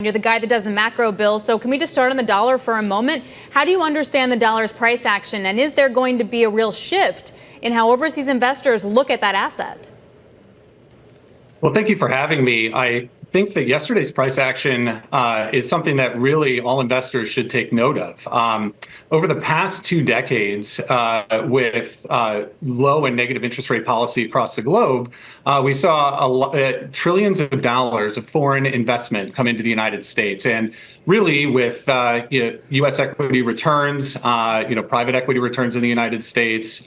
You're the guy that does the macro, Bill. So can we just start on the dollar for a moment? How do you understand the dollar's price action? And is there going to be a real shift in how overseas investors look at that asset? Well, thank you for having me. I think that yesterday's price action is something that really all investors should take note of. Over the past 2 decades, with low and negative interest rate policy across the globe, we saw trillions of dollars of foreign investment come into the United States. And really, with U.S. equity returns, private equity returns in the United States,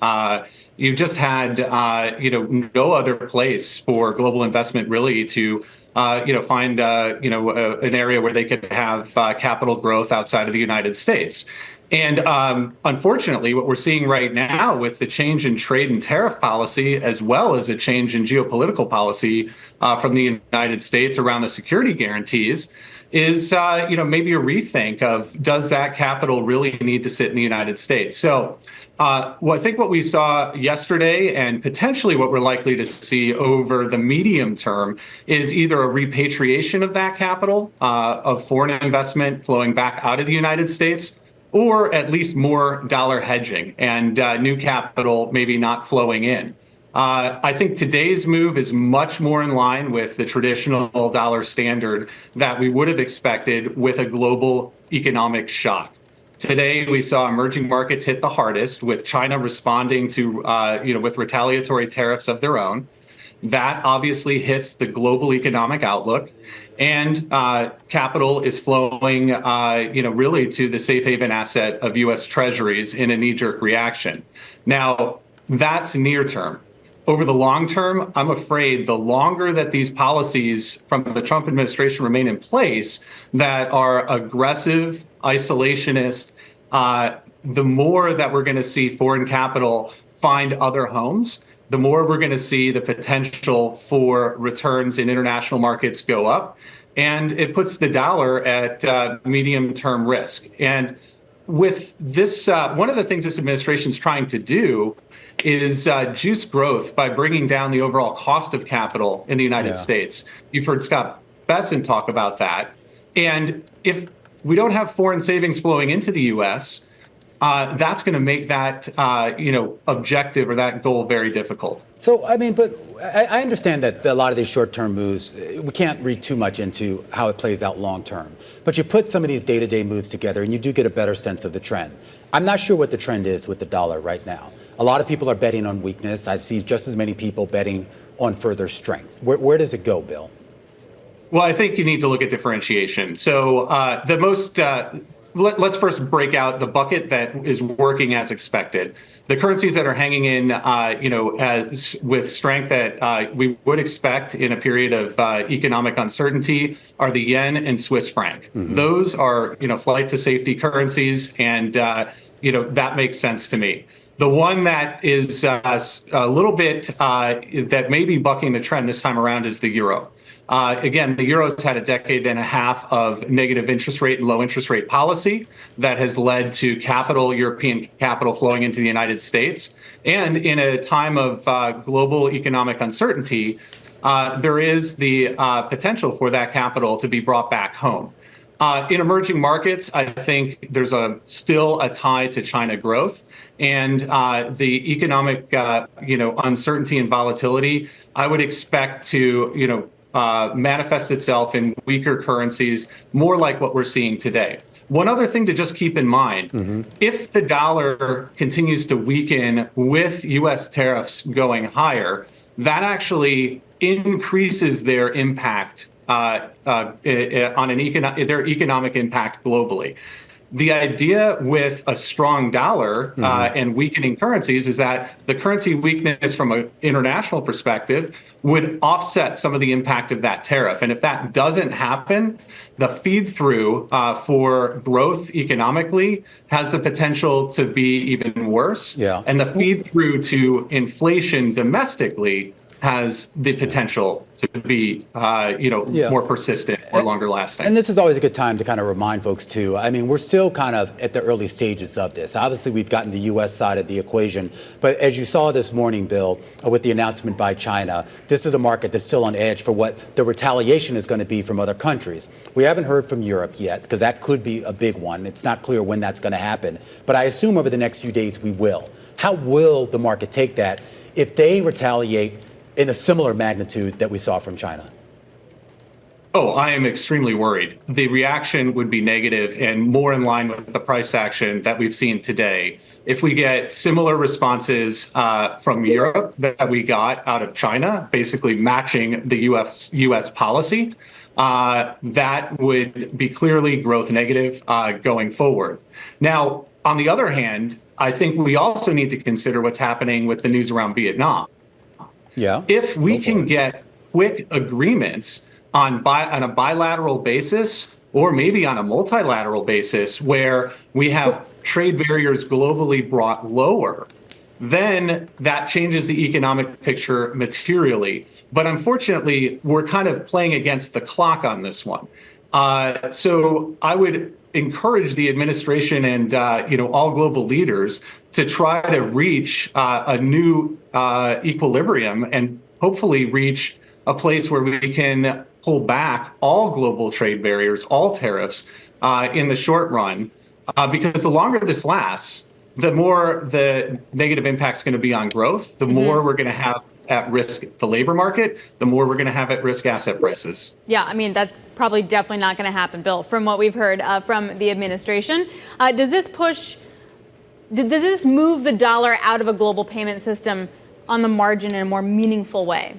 you just had no other place for global investment really to find an area where they could have capital growth outside of the United States. And unfortunately, what we're seeing right now with the change in trade and tariff policy, as well as a change in geopolitical policy from the United States around the security guarantees, is maybe a rethink of, does that capital really need to sit in the United States? So I think what we saw yesterday, and potentially what we're likely to see over the medium term, is either a repatriation of that capital, of foreign investment flowing back out of the United States, or at least more dollar hedging and new capital maybe not flowing in. I think today's move is much more in line with the traditional dollar standard that we would have expected with a global economic shock. Today, we saw emerging markets hit the hardest, with China responding to, with retaliatory tariffs of their own. That obviously hits the global economic outlook, and capital is flowing, really to the safe haven asset of U.S. Treasuries in a knee-jerk reaction. Now, that's near term. Over the long term, I'm afraid the longer that these policies from the Trump administration remain in place that are aggressive, isolationist, the more that we're going to see foreign capital find other homes, the more we're going to see the potential for returns in international markets go up. And it puts the dollar at medium-term risk. And with this, one of the things this administration is trying to do is juice growth by bringing down the overall cost of capital in the United States. You've heard Scott Bessent talk about that. And if we don't have foreign savings flowing into the U.S., that's going to make that, objective or that goal very difficult. So, but I understand that a lot of these short-term moves, we can't read too much into how it plays out long-term. But you put some of these day-to-day moves together and you do get a better sense of the trend. I'm not sure what the trend is with the dollar right now. A lot of people are betting on weakness. I see just as many people betting on further strength. Where does it go, Bill? Well, I think you need to look at differentiation. So let's first break out the bucket that is working as expected. The currencies that are hanging in, with strength that we would expect in a period of economic uncertainty are the yen and Swiss franc. Mm-hmm. Those are, flight to safety currencies, and that makes sense to me. The one that is a little bit that may be bucking the trend this time around is the euro. Again, the euro's had a decade and a half of negative interest rate and low interest rate policy that has led to European capital flowing into the United States. And in a time of global economic uncertainty, there is the potential for that capital to be brought back home. In emerging markets, I think there's still a tie to China growth, and the economic uncertainty and volatility I would expect to manifest itself in weaker currencies, more like what we're seeing today. One other thing to just keep in mind, if the dollar continues to weaken with U.S. tariffs going higher, that actually increases their impact on their economic impact globally. The idea with a strong dollar and weakening currencies is that the currency weakness from an international perspective would offset some of the impact of that tariff. And if that doesn't happen, the feed through for growth economically has the potential to be even worse. Yeah. And the feed through to inflation domestically has the potential to be, more persistent or longer lasting. And this is always a good time to kind of remind folks, too. I mean, we're still kind of at the early stages of this. Obviously, we've gotten the U.S. side of the equation. But as you saw this morning, Bill, with the announcement by China, this is a market that's still on edge for what the retaliation is going to be from other countries. We haven't heard from Europe yet, because that could be a big one. It's not clear when that's going to happen. But I assume over the next few days we will. How will the market take that if they retaliate in a similar magnitude that we saw from China? Oh, I am extremely worried. The reaction would be negative and more in line with the price action that we've seen today. If we get similar responses from Europe that we got out of China, basically matching the U.S. policy, that would be clearly growth negative going forward. Now, on the other hand, I think we also need to consider what's happening with the news around Vietnam. Yeah. If we can get quick agreements on a bilateral basis, or maybe on a multilateral basis, where we have trade barriers globally brought lower, then that changes the economic picture materially. But unfortunately, we're kind of playing against the clock on this one. So I would encourage the administration and all global leaders to try to reach a new equilibrium and hopefully reach a place where we can pull back all global trade barriers, all tariffs in the short run, because the longer this lasts, the more the negative impact is going to be on growth, the more we're going to have at risk the labor market, the more we're going to have at risk asset prices. Yeah, I mean, that's probably definitely not going to happen, Bill, from what we've heard from the administration. Does this move the dollar out of a global payment system on the margin in a more meaningful way?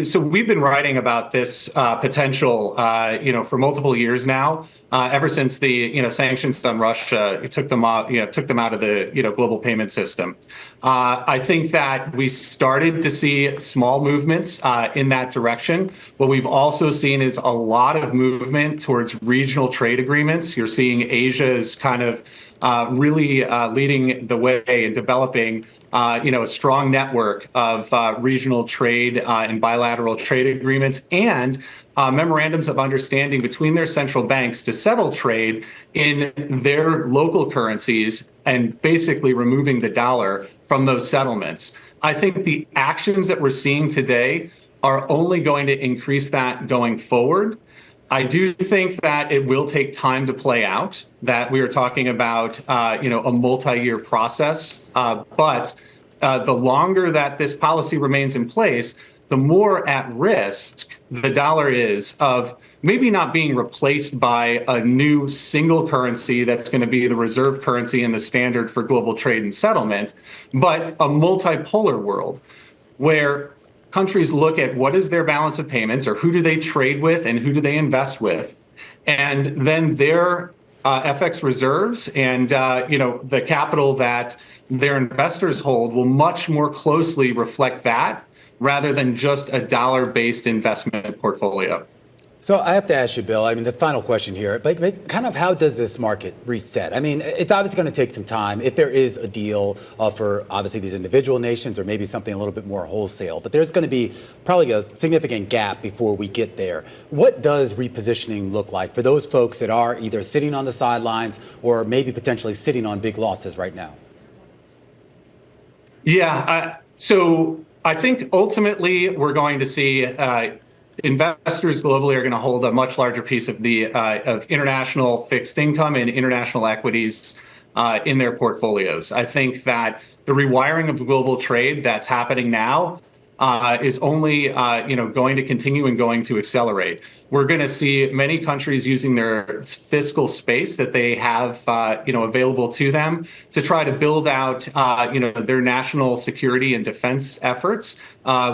So we've been writing about this potential, for multiple years now. Ever since the sanctions on Russia took them out of the global payment system. I think that we started to see small movements in that direction. What we've also seen is a lot of movement towards regional trade agreements. You're seeing Asia is kind of really leading the way in developing a strong network of regional trade and bilateral trade agreements and memorandums of understanding between their central banks to settle trade in their local currencies and basically removing the dollar from those settlements. I think the actions that we're seeing today are only going to increase that going forward. I do think that it will take time to play out, that we are talking about, a multi-year process. But the longer that this policy remains in place, the more at risk the dollar is of maybe not being replaced by a new single currency that's going to be the reserve currency and the standard for global trade and settlement, but a multipolar world where countries look at what is their balance of payments, or who do they trade with and who do they invest with, and then their FX reserves and the capital that their investors hold will much more closely reflect that rather than just a dollar-based investment portfolio. So I have to ask you, Bill, I mean, the final question here, but kind of how does this market reset? I mean, it's obviously going to take some time if there is a deal for obviously these individual nations or maybe something a little bit more wholesale. But there's going to be probably a significant gap before we get there. What does repositioning look like for those folks that are either sitting on the sidelines or maybe potentially sitting on big losses right now? Yeah, so I think ultimately we're going to see investors globally are going to hold a much larger piece of the of international fixed income and international equities in their portfolios. I think that the rewiring of global trade that's happening now is only going to continue and going to accelerate. We're going to see many countries using their fiscal space that they have available to them to try to build out their national security and defense efforts,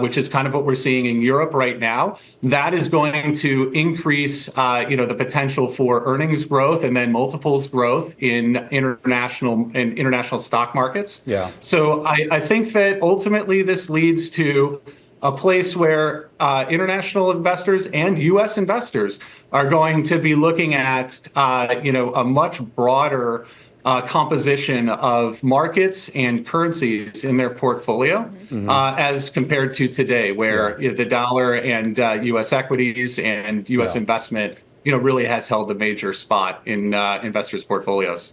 which is kind of what we're seeing in Europe right now. That is going to increase the potential for earnings growth and then multiples growth in international stock markets. Yeah. So I think that ultimately this leads to a place where international investors and U.S. investors are going to be looking at a much broader composition of markets and currencies in their portfolio as compared to today, where the dollar and U.S. equities and U.S. investment, really has held a major spot in investors' portfolios.